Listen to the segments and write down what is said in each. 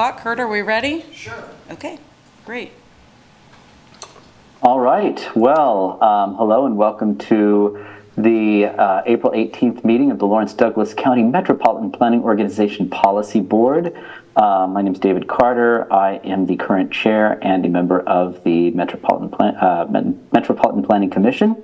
o'clock. Kurt, are we ready? Sure. Okay, great. All right. Well, hello and welcome to the April 18th meeting of the Lawrence Douglas County Metropolitan Planning Organization Policy Board. My name is David Carter. I am the current chair and a member of the Metropolitan Planning Commission.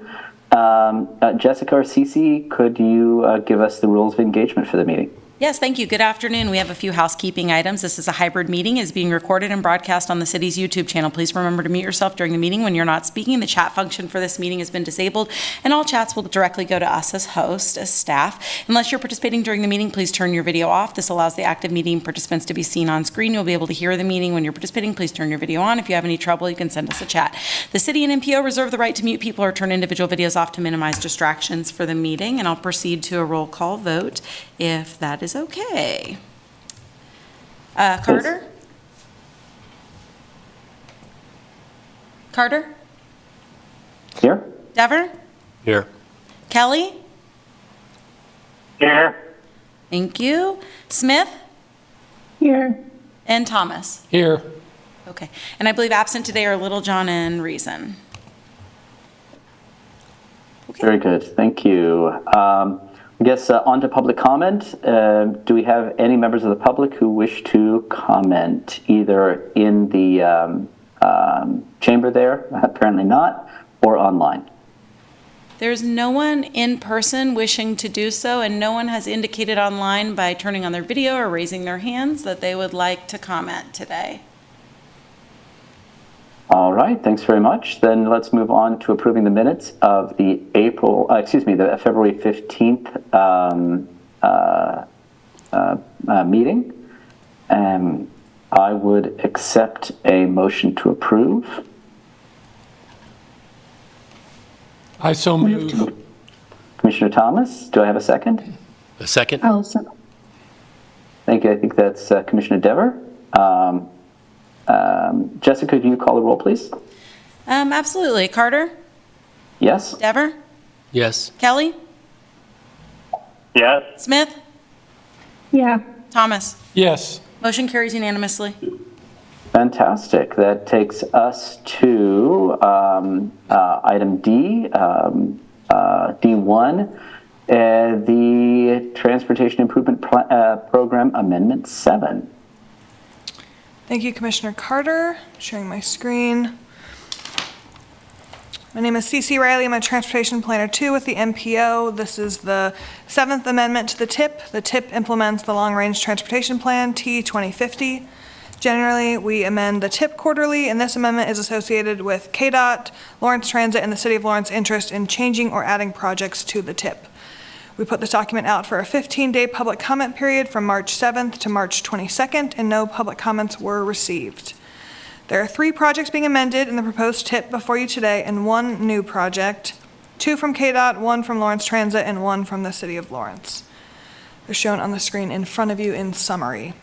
Jessica or Cece, could you give us the rules of engagement for the meeting? Yes, thank you. Good afternoon. We have a few housekeeping items. This is a hybrid meeting. It is being recorded and broadcast on the city's YouTube channel. Please remember to mute yourself during the meeting when you're not speaking. The chat function for this meeting has been disabled, and all chats will directly go to us as hosts, as staff. Unless you're participating during the meeting, please turn your video off. This allows the active meeting participants to be seen on screen. You'll be able to hear the meeting when you're participating. Please turn your video on. If you have any trouble, you can send us a chat. The city and MPO reserve the right to mute people or turn individual videos off to minimize distractions for the meeting, and I'll proceed to a roll call vote if that is okay. Carter? Carter? Here. Dever? Here. Kelly? Here. Thank you. Smith? Here. And Thomas? Here. Okay. And I believe absent today are Littlejohn and Reason. Okay. Very good. Thank you. I guess on to public comment. Do we have any members of the public who wish to comment either in the chamber there, apparently not, or online? There's no one in person wishing to do so, and no one has indicated online by turning on their video or raising their hands that they would like to comment today. All right, thanks very much. Then let's move on to approving the minutes of the the February 15th meeting. I would accept a motion to approve. I so move. Commissioner Thomas, do I have a second? A second? I'll second. Thank you. I think that's Commissioner Dever. Jessica, do you call the roll, please? Absolutely. Carter? Yes. Dever? Yes. Kelly? Yes. Smith? Yeah. Thomas? Yes. Motion carries unanimously. Fantastic. That takes us to item D, D1, the Transportation Improvement Program Amendment 7. Thank you, Commissioner Carter. Sharing my screen. My name is Cece Riley. I'm a Transportation Planner 2 with the MPO. This is the 7th amendment to the TIP. The TIP implements the Long Range Transportation Plan, T 2050. Generally, we amend the TIP quarterly, and this amendment is associated with KDOT, Lawrence Transit, and the City of Lawrence interest in changing or adding projects to the TIP. We put this document out for a 15-day public comment period from March 7th to March 22nd, and no public comments were received. There are 3 projects being amended in the proposed TIP before you today, and 1 new project, 2 from KDOT, 1 from Lawrence Transit, and 1 from the City of Lawrence. They're shown on the screen in front of you in summary.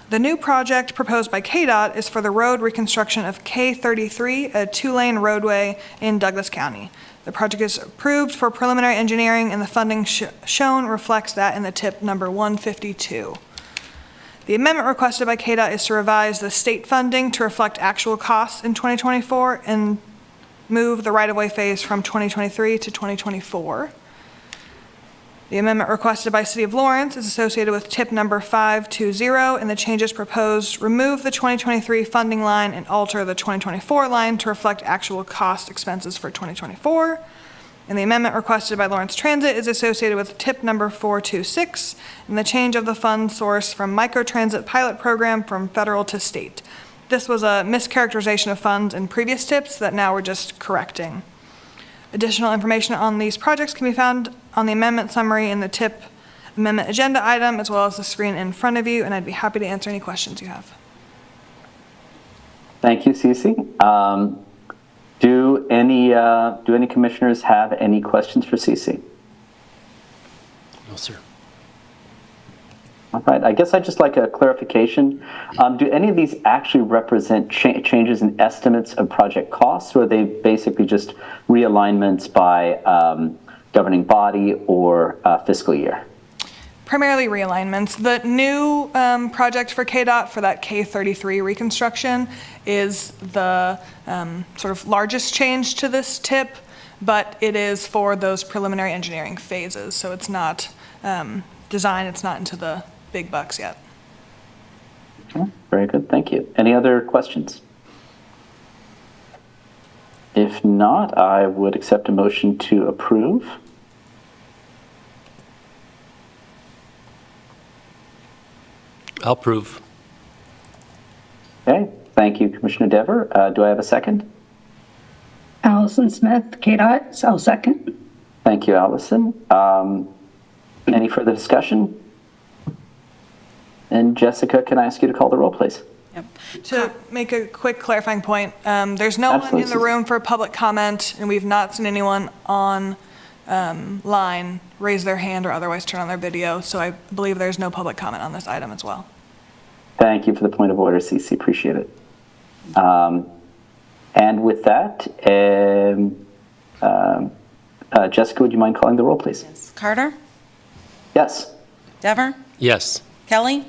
The new project proposed by KDOT is for the road reconstruction of K33, a 2-lane roadway in Douglas County. The project is approved for preliminary engineering, and the funding shown reflects that in the TIP number 152. The amendment requested by KDOT is to revise the state funding to reflect actual costs in 2024 and move the right-of-way phase from 2023 to 2024. The amendment requested by City of Lawrence is associated with TIP number 520, and the changes proposed remove the 2023 funding line and alter the 2024 line to reflect actual cost expenses for 2024. And the amendment requested by Lawrence Transit is associated with TIP number 426, and the change of the fund source from microtransit pilot program from federal to state. This was a mischaracterization of funds in previous TIPs that now we're just correcting. Additional information on these projects can be found on the amendment summary in the TIP amendment agenda item, as well as the screen in front of you, and I'd be happy to answer any questions you have. Thank you, Cece. Do any commissioners have any questions for Cece? No, sir. All right. I guess I'd just like a clarification. Do any of these actually represent changes in estimates of project costs, or are they basically just realignments by governing body or fiscal year? primarily realignments. The new project for KDOT for that K33 reconstruction is the sort of largest change to this tip, but it is for those preliminary engineering phases. So it's not design, it's not into the big bucks yet. Okay, very good, thank you. Any other questions? If not, I would accept a motion to approve. I'll approve. Okay, thank you, Commissioner Dever. Do I have a second? Allison Smith, KDOT, I'll second. Thank you, Allison. Any further discussion? And Jessica, can I ask you to call the roll, please? Yep. To make a quick clarifying point, there's no one Absolutely, in the Susan. room for public comment, and we've not seen anyone on line raise their hand or otherwise turn on their video, so I believe there's no public comment on this item as well. Thank you for the point of order, Cece. Appreciate it. And with that, Jessica, would you mind calling the roll, please? Yes. Carter? Yes. Dever? Yes. Kelly?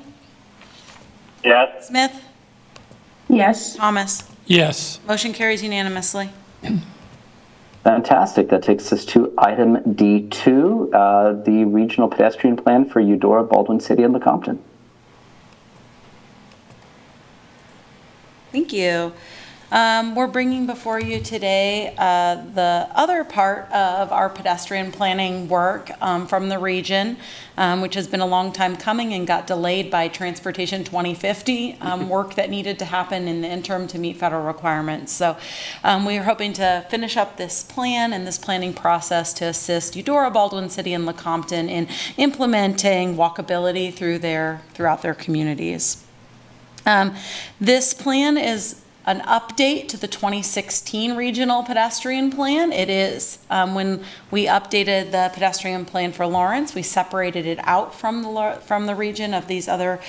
Yes. Smith? Yes. Thomas? Yes. Motion carries unanimously. Fantastic. That takes us to item D2, the regional pedestrian plan for Eudora, Baldwin City and Lecompton. Thank you. We're bringing before you today the other part of our pedestrian planning work from the region, which has been a long time coming and got delayed by Transportation 2050, work that needed to happen in the interim to meet federal requirements. So we are hoping to finish up this plan and this planning process to assist Eudora, Baldwin City, and Lecompton in implementing walkability throughout their communities. This plan is an update to the 2016 regional pedestrian plan. It is when we updated the pedestrian plan for Lawrence, we separated it out from the region of these other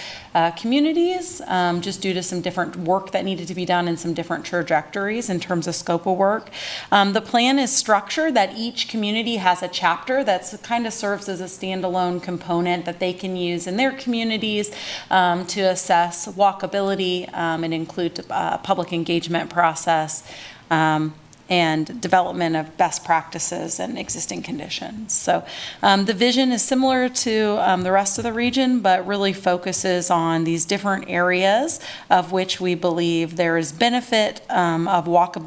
communities, just due to some different work that needed to be done and some different trajectories in terms of scope of work. The plan is structured that each community has a chapter that kind of serves as a standalone component that they can use in their communities to assess walkability and include public engagement process and development of best practices and existing conditions. So the vision is similar to the rest of the region, but really focuses on these different areas of which we believe there is benefit of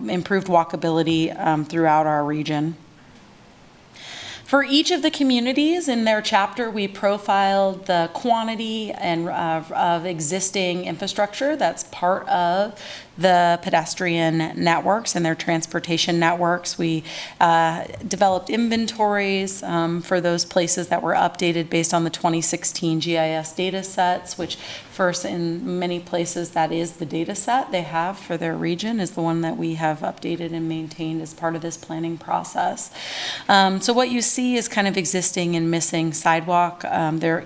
improved walkability throughout our region. For each of the communities in their chapter, we profiled the quantity and of existing infrastructure that's part of the pedestrian networks and their transportation networks. We developed inventories for those places that were updated based on the 2016 GIS data sets, which first in many places that is the data set they have for their region is the one that we have updated and maintained as part of this planning process. So what you see is kind of existing and missing sidewalk.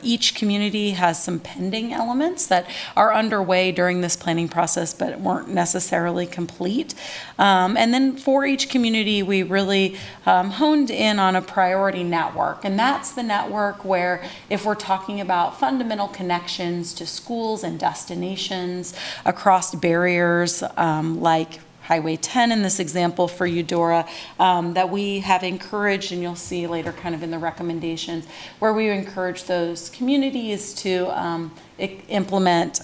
Each community has some pending elements that are underway during this planning process but weren't necessarily complete. And then for each community, we really honed in on a priority network. And that's the network where if we're talking about fundamental connections to schools and destinations across barriers like Highway 10 in this example for Eudora, that we have encouraged, and you'll see later kind of in the recommendations, where we encourage those communities to implement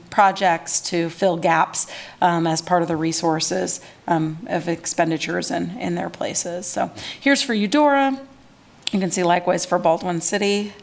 projects to fill gaps as part of the resources of expenditures in their places. So here's for Eudora. You can see likewise for Baldwin City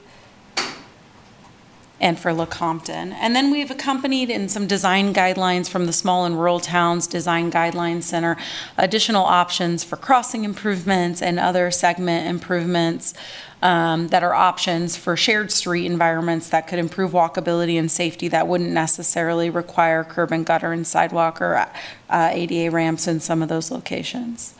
and for Lecompton. And then we've accompanied in some design guidelines from the Small and Rural Towns Design Guidelines Center, additional options for crossing improvements and other segment improvements that are options for shared street environments that could improve walkability and safety that wouldn't necessarily require curb and gutter and sidewalk or ADA ramps in some of those locations.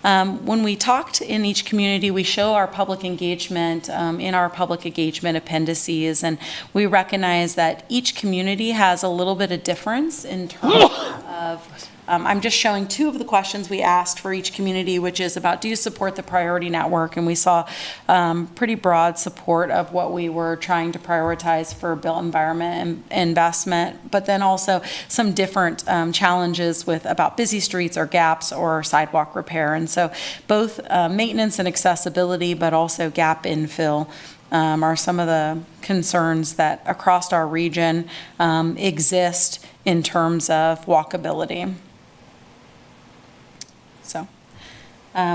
When we talked in each community, we show our public engagement in our public engagement appendices, and we recognize that each community has a little bit of difference in terms of I'm just showing two of the questions we asked for each community, which is about, do you support the priority network? And we saw pretty broad support of what we were trying to prioritize for built environment and investment, but then also some different challenges with about busy streets or gaps or sidewalk repair. And so both maintenance and accessibility, but also gap infill are some of the concerns that across our region exist in terms of walkability. So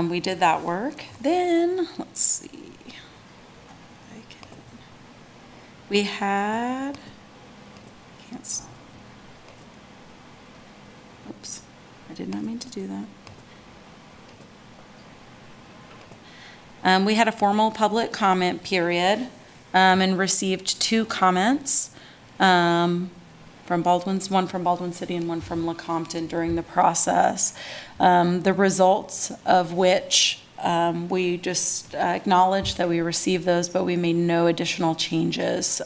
we did that work. Then, let's see. We had, oops, I did not mean to do that. We had a formal public comment period and received 2 comments from one from Baldwin City and one from Lecompton during the process. The results of which we just acknowledged that we received those, but we made no additional changes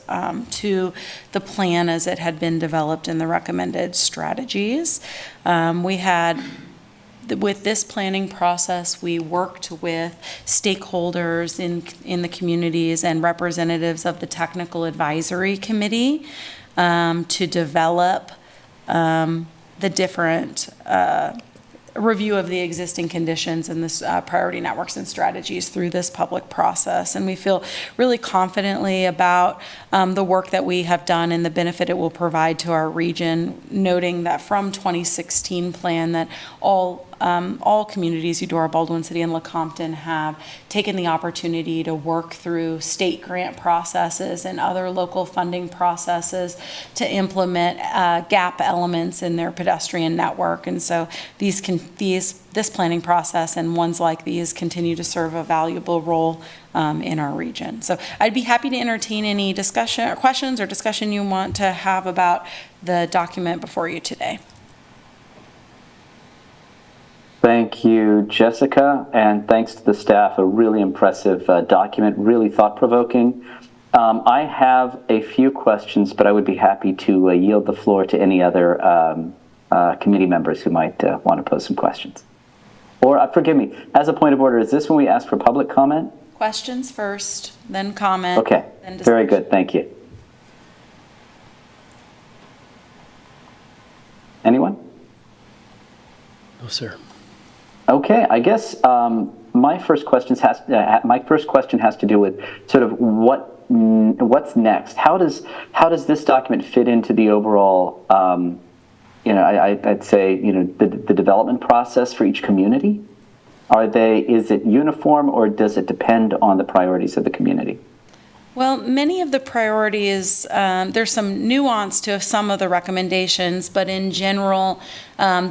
to the plan as it had been developed in the recommended strategies. With this planning process, we worked with stakeholders in the communities and representatives of the Technical Advisory Committee to develop the different review of the existing conditions and this priority networks and strategies through this public process. And we feel really confidently about the work that we have done and the benefit it will provide to our region, noting that from 2016 plan that all communities, Eudora, Baldwin City, and Lecompton, have taken the opportunity to work through state grant processes and other local funding processes to implement gap elements in their pedestrian network. And so this planning process and ones like these continue to serve a valuable role in our region. So I'd be happy to entertain any discussion or questions or discussion you want to have about the document before you today. Thank you, Jessica, and thanks to the staff. A really impressive document, really thought-provoking. I have a few questions, but I would be happy to yield the floor to any other committee members who might want to pose some questions. Or, forgive me, as a point of order, is this when we ask for public comment? Questions first, then comment. Okay, then very discussion. good, thank you. Anyone? No, sir. Okay, I guess my first question has to do with sort of what's next. How does this document fit into the overall, I'd say, the development process for each community? Is it uniform, or does it depend on the priorities of the community? Well, many of the priorities, there's some nuance to some of the recommendations, but in general,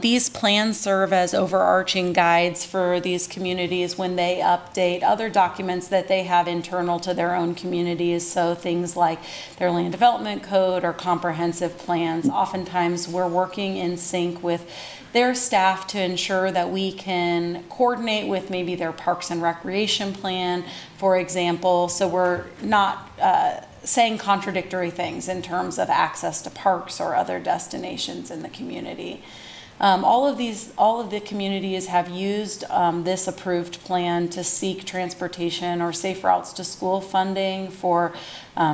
these plans serve as overarching guides for these communities when they update other documents that they have internal to their own communities. So things like their land development code or comprehensive plans. Oftentimes, we're working in sync with their staff to ensure that we can coordinate with maybe their parks and recreation plan, for example, so we're not saying contradictory things in terms of access to parks or other destinations in the community. All of the communities have used this approved plan to seek transportation or safe routes to school funding for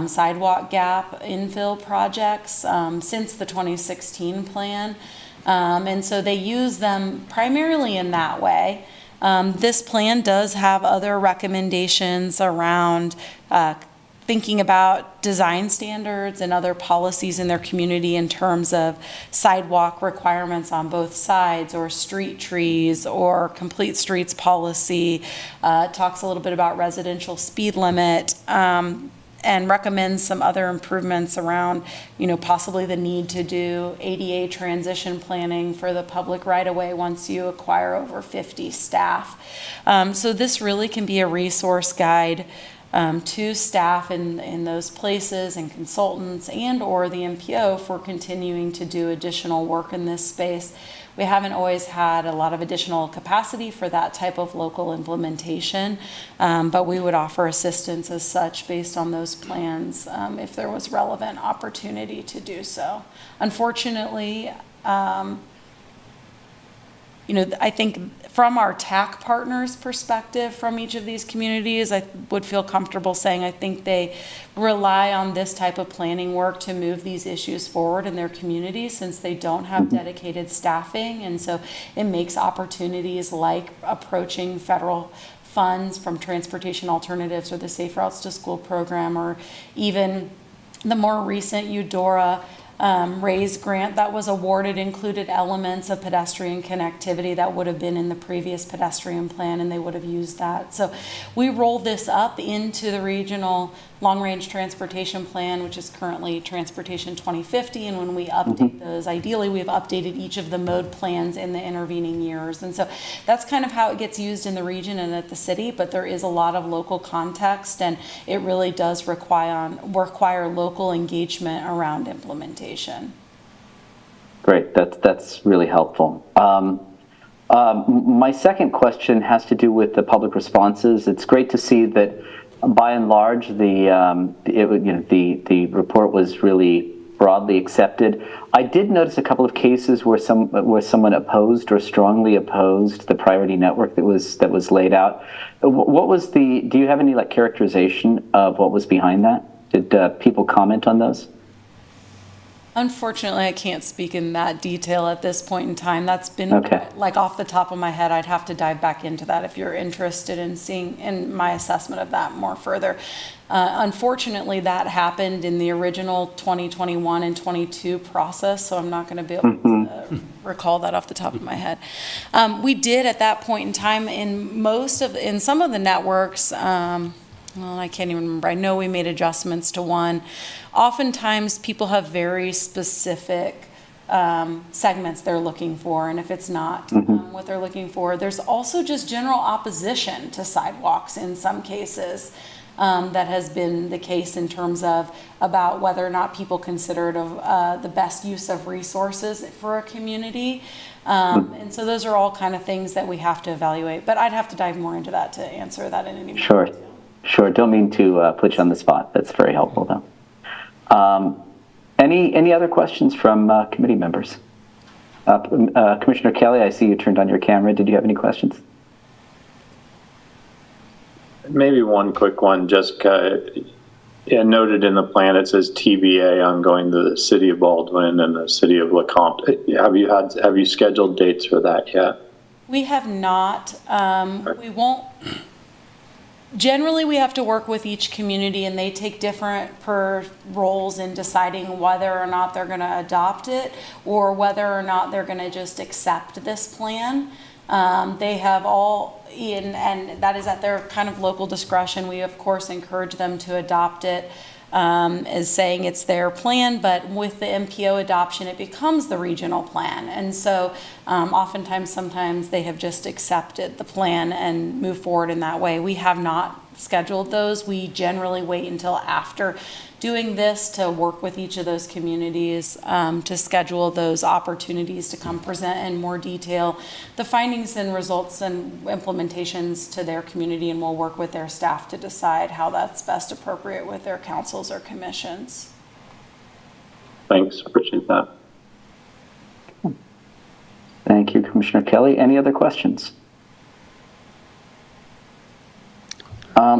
sidewalk gap infill projects since the 2016 plan. And so they use them primarily in that way. This plan does have other recommendations around thinking about design standards and other policies in their community in terms of sidewalk requirements on both sides, or street trees, or complete streets policy. Talks a little bit about residential speed limit, and recommends some other improvements around, possibly the need to do ADA transition planning for the public right-of-way once you acquire over 50 staff. So this really can be a resource guide to staff in those places and consultants and or the MPO for continuing to do additional work in this space. We haven't always had a lot of additional capacity for that type of local implementation, but we would offer assistance as such based on those plans if there was relevant opportunity to do so. Unfortunately, I think from our TAC partners' perspective from each of these communities, I would feel comfortable saying I think they rely on this type of planning work to move these issues forward in their communities since they don't have dedicated staffing. And so it makes opportunities like approaching federal funds from transportation alternatives or the Safe Routes to School program, or even the more recent Eudora RAISE grant that was awarded included elements of pedestrian connectivity that would have been in the previous pedestrian plan, and they would have used that. So we roll this up into the regional long-range transportation plan, which is currently Transportation 2050, and when we update those, ideally we've updated each of the mode plans in the intervening years. And so that's kind of how it gets used in the region and at the city, but there is a lot of local context, and it really does require local engagement around implementation. Great, that's really helpful. My second question has to do with the public responses. It's great to see that, by and large, the report was really broadly accepted. I did notice a couple of cases where someone opposed or strongly opposed the priority network that was laid out. What was do you have any characterization of what was behind that? Did people comment on those? Unfortunately, I can't speak in that detail at this point in time. That's been Okay. off the top of my head. I'd have to dive back into that if you're interested in seeing in my assessment of that more further. Unfortunately, that happened in the original 2021 and 22 process, so I'm not going to be able to recall that off the top of my head. We did at that point in time in some of the networks. Well, I can't even remember. I know we made adjustments to one. Oftentimes, people have very specific segments they're looking for, and if it's not what they're looking for, there's also just general opposition to sidewalks in some cases. That has been the case in terms of about whether or not people consider it the best use of resources for a community. And so those are all kind of things that we have to evaluate, but I'd have to dive more into that to answer that in any more detail. Sure. Don't mean to put you on the spot. That's very helpful, though. Any other questions from committee members? Commissioner Kelly, I see you turned on your camera. Did you have any questions? Maybe one quick one. Jessica, noted in the plan it says TBA on going to the city of Baldwin and the city of Lecompton. Have you scheduled dates for that yet? We have not. We won't. Generally, we have to work with each community, and they take different roles in deciding whether or not they're going to adopt it or whether or not they're going to just accept this plan. They have all and that is at their kind of local discretion. We, of course, encourage them to adopt it as saying it's their plan, but with the MPO adoption, it becomes the regional plan. And so sometimes they have just accepted the plan and move forward in that way. We have not scheduled those. We generally wait until after doing this to work with each of those communities to schedule those opportunities to come present in more detail the findings and results and implementations to their community, and we'll work with their staff to decide how that's best appropriate with their councils or commissions. Thanks, appreciate that. Thank you, Commissioner Kelly. Any other questions?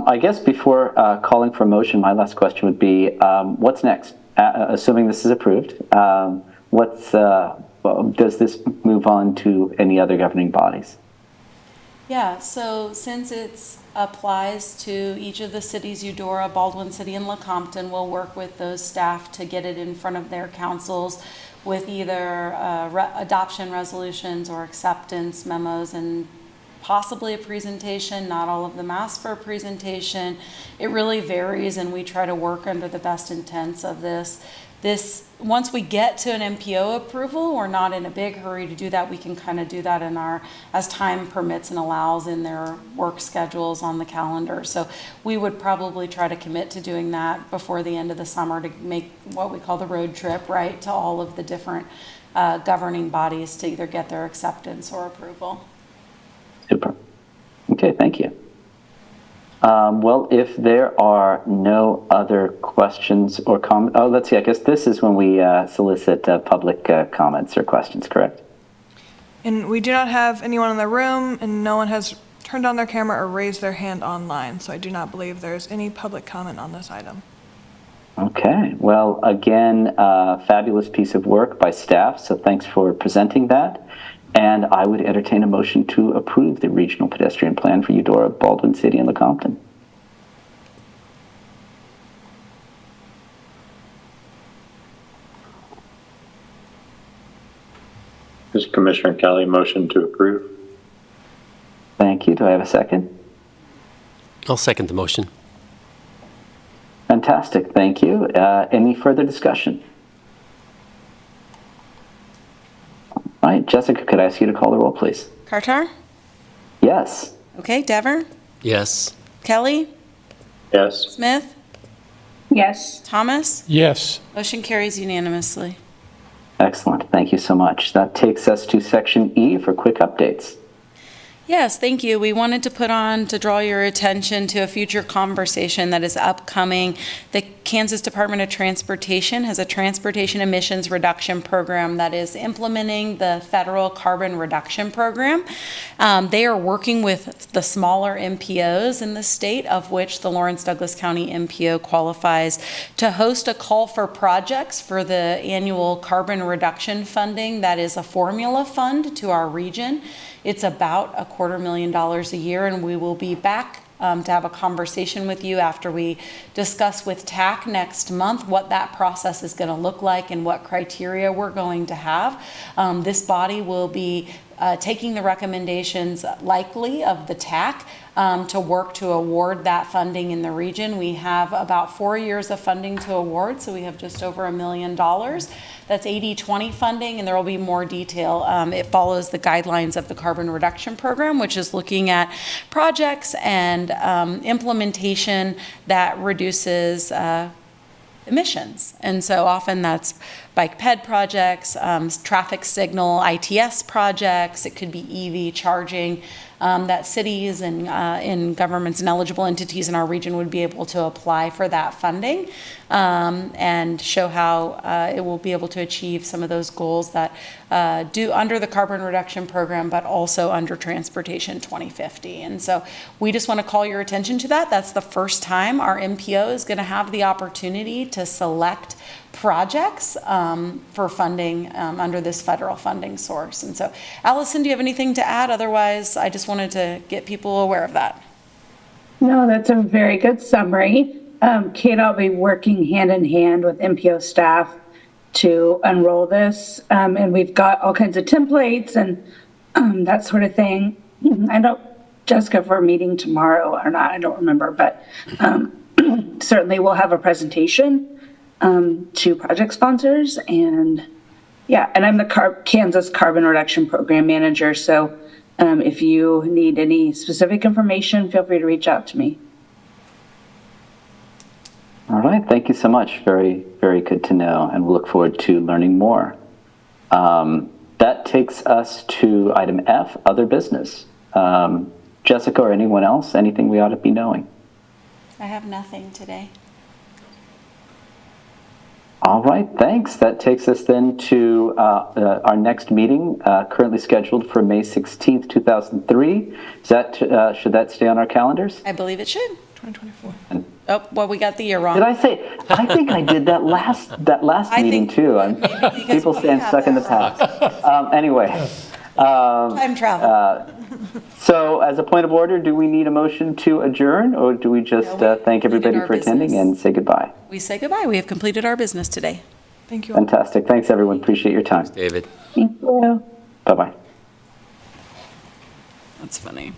I guess before calling for a motion, my last question would be, what's next? Assuming this is approved, does this move on to any other governing bodies? Yeah, so since it applies to each of the cities, Eudora, Baldwin City, and Lecompton, we'll work with those staff to get it in front of their councils with either adoption resolutions or acceptance memos, and possibly a presentation. Not all of them ask for a presentation. It really varies, and we try to work under the best intents of this. Once we get to an MPO approval, we're not in a big hurry to do that. We can kind of do that as time permits and allows in their work schedules on the calendar. So we would probably try to commit to doing that before the end of the summer to make what we call the road trip, right, to all of the different governing bodies to either get their acceptance or approval. Super. Okay, thank you. Well, if there are no other questions or comments, let's see, I guess this is when we solicit public comments or questions, correct? And we do not have anyone in the room, and no one has turned on their camera or raised their hand online, so I do not believe there's any public comment on this item. Okay, well, again, fabulous piece of work by staff, so thanks for presenting that. And I would entertain a motion to approve the regional pedestrian plan for Eudora, Baldwin City, and Lecompton. This is Commissioner Kelly, motion to approve. Thank you. Do I have a second? I'll second the motion. Fantastic. Thank you. Any further discussion? All right, Jessica, could I ask you to call the roll, please? Cartar? Yes. Okay, Dever? Yes. Kelly? Yes. Smith? Yes. Thomas? Yes. Motion carries unanimously. Excellent. Thank you so much. That takes us to section E for quick updates. Yes, thank you. We wanted to draw your attention to a future conversation that is upcoming. The Kansas Department of Transportation has a transportation emissions reduction program that is implementing the federal carbon reduction program. They are working with the smaller MPOs in the state, of which the Lawrence Douglas County MPO qualifies, to host a call for projects for the annual carbon reduction funding that is a formula fund to our region. It's about $250,000 a year, and we will be back to have a conversation with you after we discuss with TAC next month what that process is going to look like and what criteria we're going to have. This body will be taking the recommendations likely of the TAC to work to award that funding in the region. We have about 4 years of funding to award, so we have just over $1 million. That's 80-20 funding, and there will be more detail. It follows the guidelines of the carbon reduction program, which is looking at projects and implementation that reduces emissions. And so often that's bike ped projects, traffic signal ITS projects. It could be EV charging that cities and in governments and eligible entities in our region would be able to apply for that funding and show how it will be able to achieve some of those goals that do under the carbon reduction program, but also under Transportation 2050. And so we just want to call your attention to that. That's the first time our MPO is going to have the opportunity to select projects for funding under this federal funding source. And so, Allison, do you have anything to add? Otherwise, I just wanted to get people aware of that. No, that's a very good summary. KDOT will be working hand in hand with MPO staff to enroll this. And we've got all kinds of templates and that sort of thing. I don't, Jessica, if we're meeting tomorrow or not, I don't remember, but certainly we'll have a presentation to project sponsors. And yeah, and I'm the Kansas Carbon Reduction Program Manager. So if you need any specific information, feel free to reach out to me. All right, thank you so much. Very, very good to know, and we'll look forward to learning more. That takes us to item F, other business. Jessica or anyone else, anything we ought to be knowing? I have nothing today. All right, thanks. That takes us then to our next meeting, currently scheduled for May 16th, 2003. Is that, should that stay on our calendars? I believe it should. 2024. Oh, well, we got the year wrong. Did I say? I think I did that last I meeting think too. because People we stand have stuck in the that past. Anyway. Time travel. So as a point of order, do we need a motion to adjourn, or do we just No, we thank everybody completed for our attending business. and say goodbye? We say goodbye. We have completed our business today. Thank you all. Fantastic. Thanks, everyone. Appreciate your time. David. Thank you. Bye-bye. That's funny.